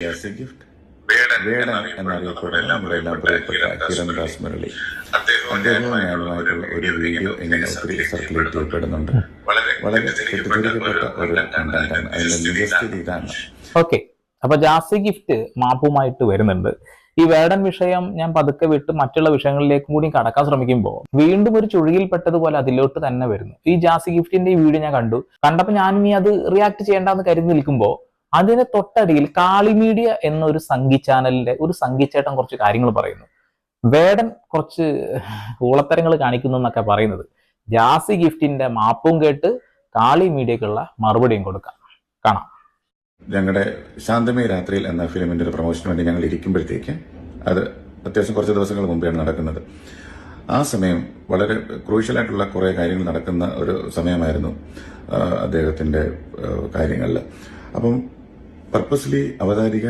Gift വേടൻ എന്നറിയപ്പെടുന്ന നമ്മുടെ എല്ലാം പ്രിയപ്പെട്ട കിരൺദാസ് മുരളി അദ്ദേഹവും ഞാനുമായിട്ടുള്ള ഒരു വീഡിയോ ഇങ്ങനെ ഒത്തിരി സർക്കുലേറ്റ് ചെയ്യപ്പെടുന്നുണ്ട്. വളരെ തെറ്റിദ്ധരിക്കപ്പെട്ട ഒരു കണ്ടന്റാണ്. അതിന്റെ നിജസ്ഥിതി ഇതാണ്. ഓക്കെ, അപ്പൊ ജാസി ഗിഫ്റ്റ് മാപ്പുമായിട്ട് വരുന്നുണ്ട്. ഈ വേടൻ വിഷയം ഞാൻ പതുക്കെ വിട്ട് മറ്റുള്ള വിഷയങ്ങളിലേക്കും കൂടി കടക്കാൻ ശ്രമിക്കുമ്പോൾ വീണ്ടും ഒരു ചുഴിയിൽപ്പെട്ടതുപോലെ അതിലോട്ട് തന്നെ വരുന്നു. ഈ ജാസി ഗിഫ്റ്റിന്റെ ഈ വീഡിയോ ഞാൻ കണ്ടപ്പോൾ ഞാനും ഈ അത് റിയാക്ട് ചെയ്യേണ്ടെന്ന് കരുതി നിൽക്കുമ്പോൾ അതിന് തൊട്ടടിയിൽ കാളി മീഡിയ എന്നൊരു സംഗീത ചാനലിന്റെ ഒരു സംഗീതേട്ടൻ കുറച്ച് കാര്യങ്ങൾ പറയുന്നു. വേടൻ കുറച്ച് ഊളത്തരങ്ങൾ കാണിക്കുന്നു എന്നൊക്കെ പറയുന്നത്. ജാസി ഗിഫ്റ്റിന്റെ മാപ്പും കേട്ട് കാളി മീഡിയക്കുള്ള മറുപടിയും കൊടുക്കാം. കാണാം. ഞങ്ങളുടെ ശാന്തമേ രാത്രിയിൽ എന്ന ഫിലിമിന്റെ ഒരു പ്രൊമോഷന് വേണ്ടി ഞങ്ങൾ ഇരിക്കുമ്പോഴത്തേക്ക് അത് അത്യാവശ്യം കുറച്ച് ദിവസങ്ങൾ മുമ്പെയാണ് നടക്കുന്നത്. ആ സമയം വളരെ ക്രൂഷ്യലായിട്ടുള്ള കുറെ കാര്യങ്ങൾ നടക്കുന്ന ഒരു സമയമായിരുന്നു അദ്ദേഹത്തിന്റെ കാര്യങ്ങളിൽ. അപ്പം പർപ്പസ്ലി അവതാരിക